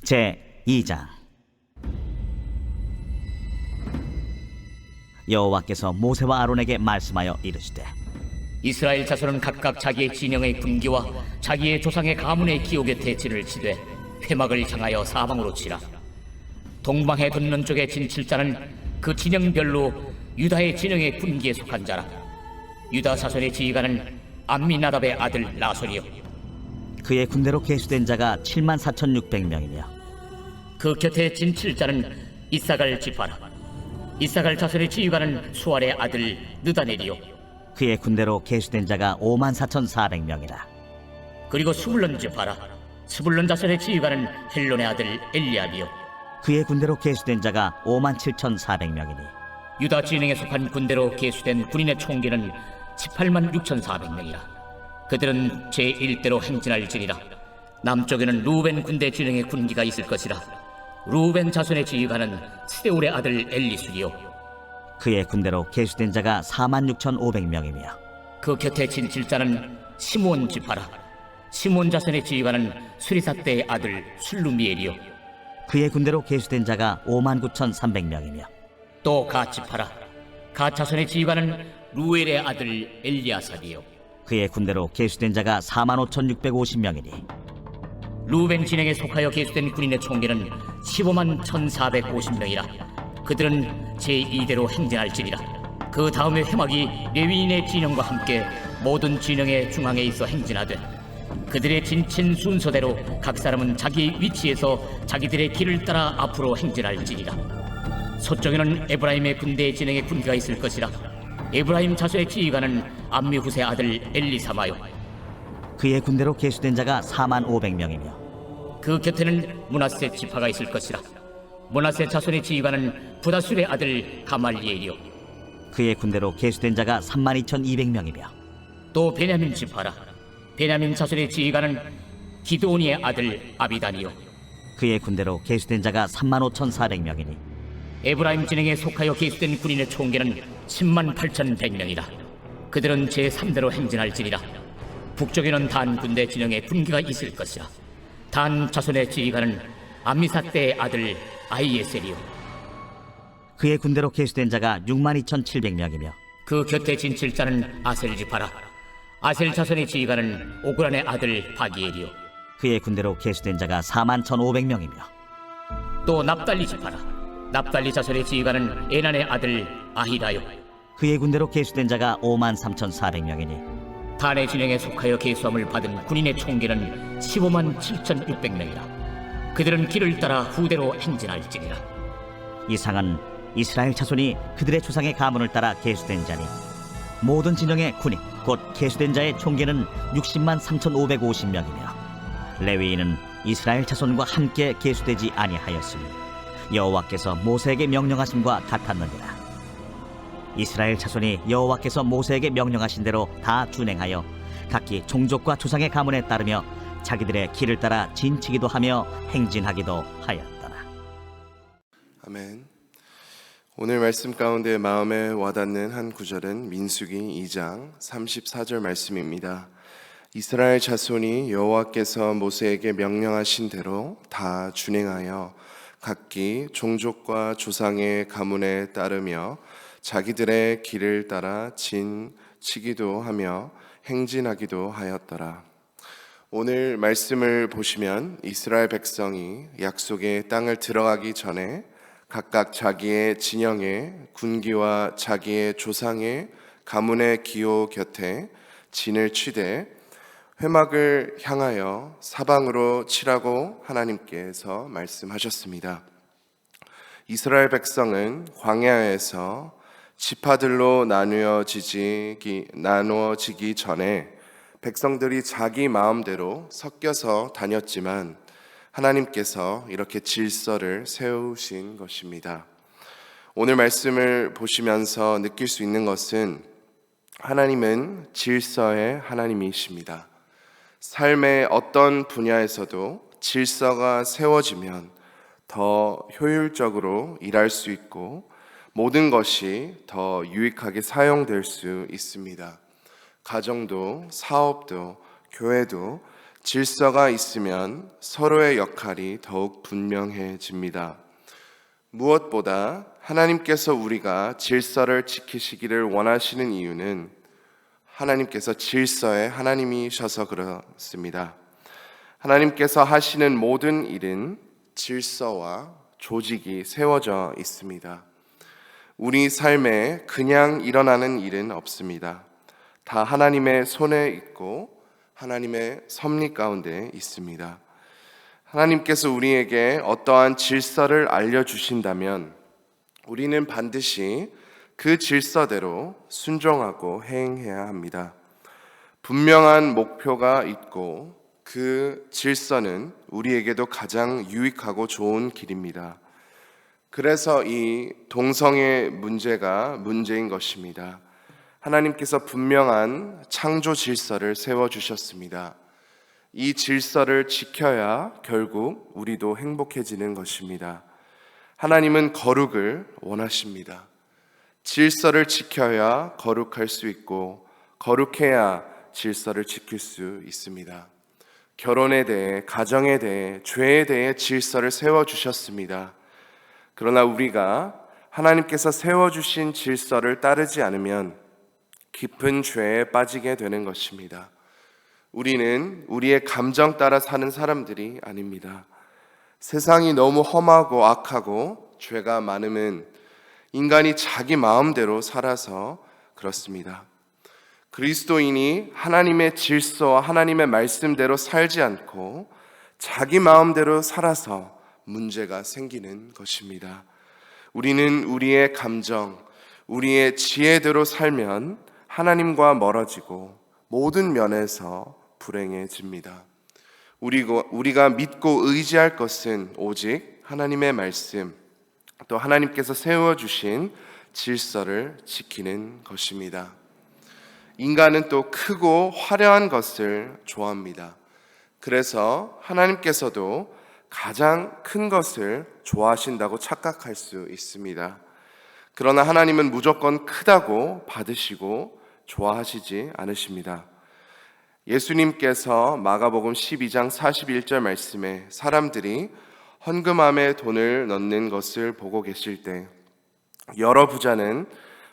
제2장. 여호와께서 모세와 아론에게 말씀하여 이르시되, 이스라엘 자손은 각각 자기의 진영의 군기와 자기의 조상의 가문의 기호 곁에 진을 치되 회막을 향하여 사방으로 치라. 동방해 돋는 쪽에 진 칠자는 그 진영별로 유다의 진영의 군기에 속한 자라. 유다 자손의 지휘관은 암미나답의 아들 나손이요, 그의 군대로 계수된 자가 74,600명이며 그 곁에 진 칠자는 이사갈 지파라. 이사갈 자손의 지휘관은 수알의 아들 느다넬이요, 그의 군대로 계수된 자가 54,400명이라. 그리고 스불론 지파라. 스불론 자손의 지휘관은 헬론의 아들 엘리압이요, 그의 군대로 계수된 자가 57,400명이니 유다 진영에 속한 군대로 계수된 군인의 총기는 186,400명이라. 그들은 제1대로 행진할지니라. 남쪽에는 루벤 군대 진영의 군기가 있을 것이라. 루벤 자손의 지휘관은 스데울의 아들 엘리술이요, 그의 군대로 계수된 자가 46,500명이며 그 곁에 진 칠자는 시므온 지파라. 시므온 자손의 지휘관은 수리사대의 아들 술루미엘이요, 그의 군대로 계수된 자가 59,300명이며 또 가 지파라. 가 자손의 지휘관은 루엘의 아들 엘리아삽이요, 그의 군대로 계수된 자가 45,650명이니 루벤 진영에 속하여 계수된 군인의 총기는 151,450명이라. 그들은 제2대로 행진할지니라. 그 다음에 회막이 레위인의 진영과 함께 모든 진영의 중앙에 있어 행진하되, 그들의 진친 순서대로 각 사람은 자기 위치에서 자기들의 길을 따라 앞으로 행진할지니라. 서쪽에는 에브라임의 군대의 진영의 군기가 있을 것이라. 에브라임 자손의 지휘관은 암미후세 아들 엘리사마요, 그의 군대로 계수된 자가 45,000명이며 그 곁에는 므낫세 지파가 있을 것이라. 므낫세 자손의 지휘관은 부다술의 아들 가말리엘이요, 그의 군대로 계수된 자가 32,200명이며 또 베냐민 지파라. 베냐민 자손의 지휘관은 기드온이의 아들 아비단이요, 그의 군대로 계수된 자가 35,400명이니 에브라임 진영에 속하여 계수된 군인의 총기는 108,100명이라. 그들은 제3대로 행진할지니라. 북쪽에는 단 군대 진영에 군기가 있을 것이라. 단 자손의 지휘관은 암미사대의 아들 아히에셀이요, 그의 군대로 계수된 자가 62,700명이며 그 곁에 진 칠자는 아셀 지파라. 아셀 자손의 지휘관은 오그란의 아들 바기엘이요, 그의 군대로 계수된 자가 41,500명이며 또 납달리 지파라. 납달리 자손의 지휘관은 에난의 아들 아히라요, 그의 군대로 계수된 자가 53,400명이니 단의 진영에 속하여 계수함을 받은 군인의 총기는 157,600명이라. 그들은 길을 따라 후대로 행진할지니라. 이상은 이스라엘 자손이 그들의 조상의 가문을 따라 계수된 자니 모든 진영의 군인 곧 계수된 자의 총기는 603,550명이며 레위인은 이스라엘 자손과 함께 계수되지 아니하였으니 여호와께서 모세에게 명령하심과 같았느니라. 이스라엘 자손이 여호와께서 모세에게 명령하신 대로 다 준행하여 각기 종족과 조상의 가문에 따르며 자기들의 길을 따라 진치기도 하며 행진하기도 하였더라. 아멘. 오늘 말씀 가운데 마음에 와닿는 한 구절은 민수기 2장 34절 말씀입니다. 이스라엘 자손이 여호와께서 모세에게 명령하신 대로 다 준행하여 각기 종족과 조상의 가문에 따르며 자기들의 길을 따라 진치기도 하며 행진하기도 하였더라. 오늘 말씀을 보시면 이스라엘 백성이 약속의 땅을 들어가기 전에 각각 자기의 진영의 군기와 자기의 조상의 가문의 기호 곁에 진을 치되 회막을 향하여 사방으로 치라고 하나님께서 말씀하셨습니다. 이스라엘 백성은 광야에서 지파들로 나누어지기 전에 백성들이 자기 마음대로 섞여서 다녔지만 하나님께서 이렇게 질서를 세우신 것입니다. 오늘 말씀을 보시면서 느낄 수 있는 것은 하나님은 질서의 하나님이십니다. 삶의 어떤 분야에서도 질서가 세워지면 더 효율적으로 일할 수 있고 모든 것이 더 유익하게 사용될 수 있습니다. 가정도, 사업도, 교회도 질서가 있으면 서로의 역할이 더욱 분명해집니다. 무엇보다 하나님께서 우리가 질서를 지키시기를 원하시는 이유는 하나님께서 질서의 하나님이셔서 그렇습니다. 하나님께서 하시는 모든 일은 질서와 조직이 세워져 있습니다. 우리 삶에 그냥 일어나는 일은 없습니다. 다 하나님의 손에 있고 하나님의 섭리 가운데 있습니다. 하나님께서 우리에게 어떠한 질서를 알려주신다면 우리는 반드시 그 질서대로 순종하고 행해야 합니다. 분명한 목표가 있고 그 질서는 우리에게도 가장 유익하고 좋은 길입니다. 그래서 이 동성애 문제가 문제인 것입니다. 하나님께서 분명한 창조 질서를 세워주셨습니다. 이 질서를 지켜야 결국 우리도 행복해지는 것입니다. 하나님은 거룩을 원하십니다. 질서를 지켜야 거룩할 수 있고 거룩해야 질서를 지킬 수 있습니다. 결혼에 대해, 가정에 대해, 죄에 대해 질서를 세워주셨습니다. 그러나 우리가 하나님께서 세워주신 질서를 따르지 않으면 깊은 죄에 빠지게 되는 것입니다. 우리는 우리의 감정 따라 사는 사람들이 아닙니다. 세상이 너무 험하고 악하고 죄가 많으면 인간이 자기 마음대로 살아서 그렇습니다. 그리스도인이 하나님의 질서와 하나님의 말씀대로 살지 않고 자기 마음대로 살아서 문제가 생기는 것입니다. 우리는 우리의 감정, 우리의 지혜대로 살면 하나님과 멀어지고 모든 면에서 불행해집니다. 우리가 믿고 의지할 것은 오직 하나님의 말씀, 또 하나님께서 세워주신 질서를 지키는 것입니다. 인간은 또 크고 화려한 것을 좋아합니다. 그래서 하나님께서도 가장 큰 것을 좋아하신다고 착각할 수 있습니다. 그러나 하나님은 무조건 크다고 받으시고 좋아하시지 않으십니다. 예수님께서 마가복음 12장 41절 말씀에 사람들이 헌금함에 돈을 넣는 것을 보고 계실 때 여러 부자는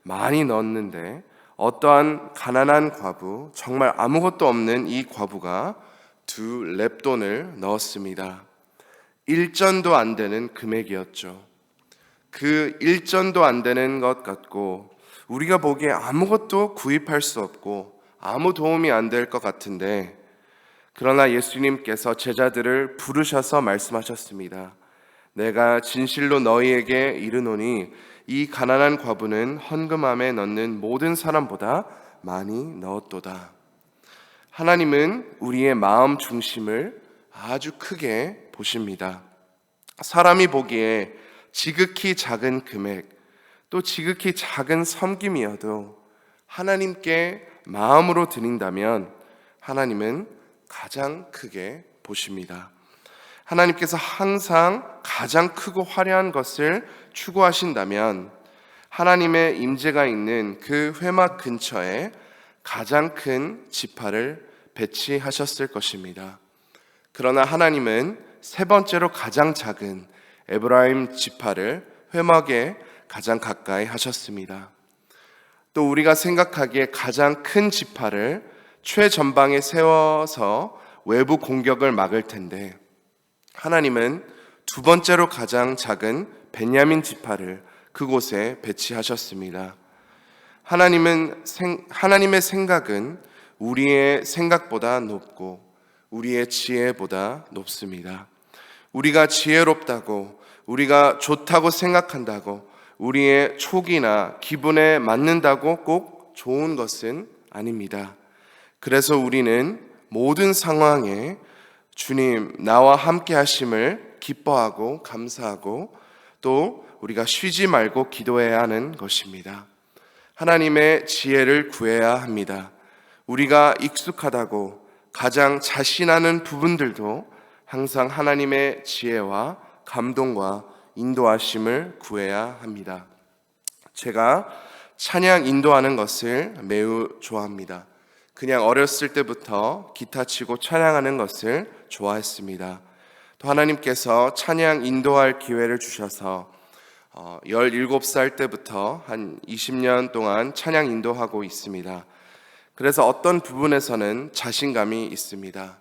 많이 넣었는데 어떠한 가난한 과부, 정말 아무것도 없는 이 과부가 2 렙돈을 넣었습니다. 1전도 안 되는 금액이었죠. 그 1전도 안 되는 것 같고 우리가 보기에 아무것도 구입할 수 없고 아무 도움이 안 될 것 같은데, 그러나 예수님께서 제자들을 부르셔서 말씀하셨습니다. 내가 진실로 너희에게 이르노니 이 가난한 과부는 헌금함에 넣는 모든 사람보다 많이 넣었도다. 하나님은 우리의 마음 중심을 아주 크게 보십니다. 사람이 보기에 지극히 작은 금액, 또 지극히 작은 섬김이어도 하나님께 마음으로 드린다면 하나님은 가장 크게 보십니다. 하나님께서 항상 가장 크고 화려한 것을 추구하신다면 하나님의 임재가 있는 그 회막 근처에 가장 큰 지파를 배치하셨을 것입니다. 그러나 하나님은 3번째로 가장 작은 에브라임 지파를 회막에 가장 가까이 하셨습니다. 또 우리가 생각하기에 가장 큰 지파를 최전방에 세워서 외부 공격을 막을 텐데 하나님은 2번째로 가장 작은 베냐민 지파를 그곳에 배치하셨습니다. 하나님의 생각은 우리의 생각보다 높고 우리의 지혜보다 높습니다. 우리가 지혜롭다고, 우리가 좋다고 생각한다고, 우리의 촉이나 기분에 맞는다고 꼭 좋은 것은 아닙니다. 그래서 우리는 모든 상황에 주님 나와 함께 하심을 기뻐하고 감사하고 또 우리가 쉬지 말고 기도해야 하는 것입니다. 하나님의 지혜를 구해야 합니다. 우리가 익숙하다고 가장 자신하는 부분들도 항상 하나님의 지혜와 감동과 인도하심을 구해야 합니다. 제가 찬양 인도하는 것을 매우 좋아합니다. 그냥 어렸을 때부터 기타 치고 찬양하는 것을 좋아했습니다. 또 하나님께서 찬양 인도할 기회를 주셔서 17살 때부터 한 20년 동안 찬양 인도하고 있습니다. 그래서 어떤 부분에서는 자신감이 있습니다.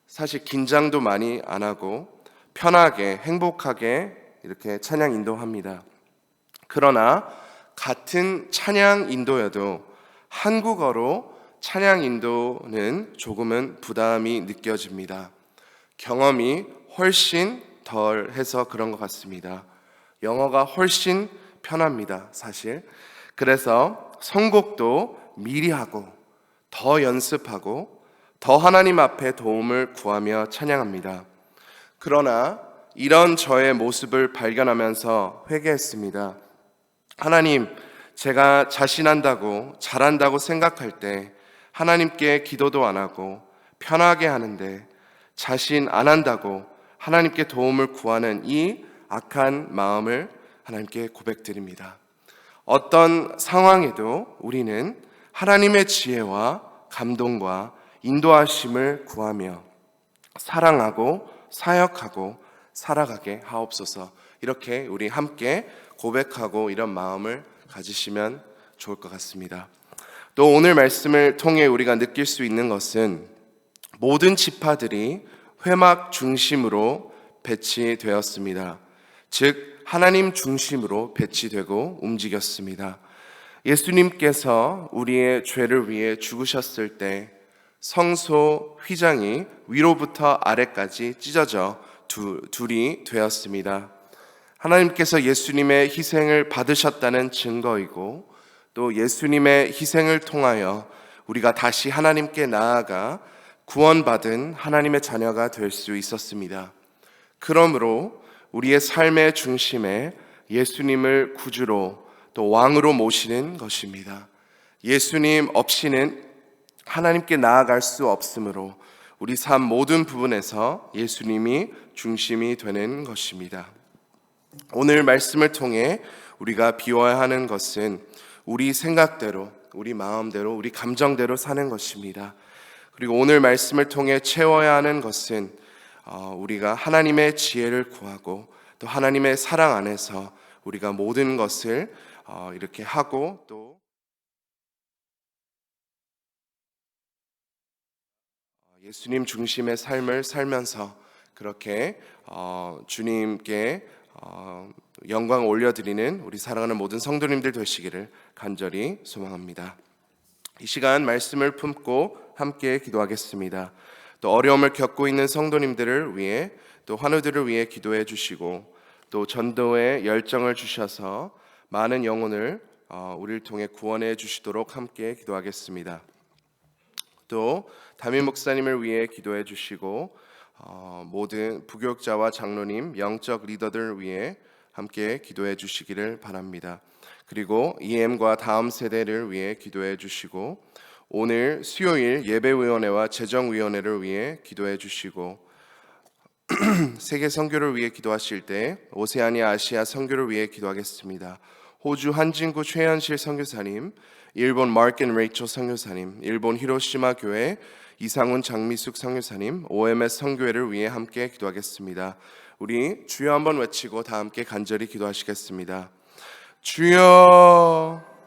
사실 긴장도 많이 안 하고 편하게 행복하게 이렇게 찬양 인도합니다. 그러나 같은 찬양 인도여도 한국어로 찬양 인도는 조금은 부담이 느껴집니다. 경험이 훨씬 덜 해서 그런 것 같습니다. 영어가 훨씬 편합니다, 사실. 그래서 선곡도 미리 하고 더 연습하고 더 하나님 앞에 도움을 구하며 찬양합니다. 그러나 이런 저의 모습을 발견하면서 회개했습니다. 하나님, 제가 자신한다고 잘한다고 생각할 때 하나님께 기도도 안 하고 편하게 하는데 자신 안 한다고 하나님께 도움을 구하는 이 악한 마음을 하나님께 고백드립니다. 어떤 상황에도 우리는 하나님의 지혜와 감동과 인도하심을 구하며 사랑하고 사역하고 살아가게 하옵소서. 이렇게 우리 함께 고백하고 이런 마음을 가지시면 좋을 것 같습니다. 또 오늘 말씀을 통해 우리가 느낄 수 있는 것은 모든 지파들이 회막 중심으로 배치되었습니다. 즉 하나님 중심으로 배치되고 움직였습니다. 예수님께서 우리의 죄를 위해 죽으셨을 때 성소 휘장이 위로부터 아래까지 찢어져 둘이 되었습니다. 하나님께서 예수님의 희생을 받으셨다는 증거이고 또 예수님의 희생을 통하여 우리가 다시 하나님께 나아가 구원받은 하나님의 자녀가 될 수 있었습니다. 그러므로 우리의 삶의 중심에 예수님을 구주로 또 왕으로 모시는 것입니다. 예수님 없이는 하나님께 나아갈 수 없으므로 우리 삶 모든 부분에서 예수님이 중심이 되는 것입니다. 오늘 말씀을 통해 우리가 비워야 하는 것은 우리 생각대로, 우리 마음대로, 우리 감정대로 사는 것입니다. 그리고 오늘 말씀을 통해 채워야 하는 것은 우리가 하나님의 지혜를 구하고 또 하나님의 사랑 안에서 우리가 모든 것을 이렇게 하고 또 예수님 중심의 삶을 살면서 그렇게 주님께 영광 올려드리는 우리 사랑하는 모든 성도님들 되시기를 간절히 소망합니다. 이 시간 말씀을 품고 함께 기도하겠습니다. 또 어려움을 겪고 있는 성도님들을 위해 또 환우들을 위해 기도해 주시고 또 전도에 열정을 주셔서 많은 영혼을 우리를 통해 구원해 주시도록 함께 기도하겠습니다. 또 담임 목사님을 위해 기도해 주시고 모든 부교육자와 장로님, 영적 리더들을 위해 함께 기도해 주시기를 바랍니다. 그리고 EM과 다음 세대를 위해 기도해 주시고 오늘 수요일 예배위원회와 재정위원회를 위해 기도해 주시고 세계 선교를 위해 기도하실 때 오세아니아 아시아 선교를 위해 기도하겠습니다. 호주 한진구 최현실 선교사님, 일본 마크 앤 레이첼 선교사님, 일본 히로시마 교회 이상훈 장미숙 선교사님, OMS 선교회를 위해 함께 기도하겠습니다. 우리 주여 한번 외치고 다 함께 간절히 기도하시겠습니다. 주여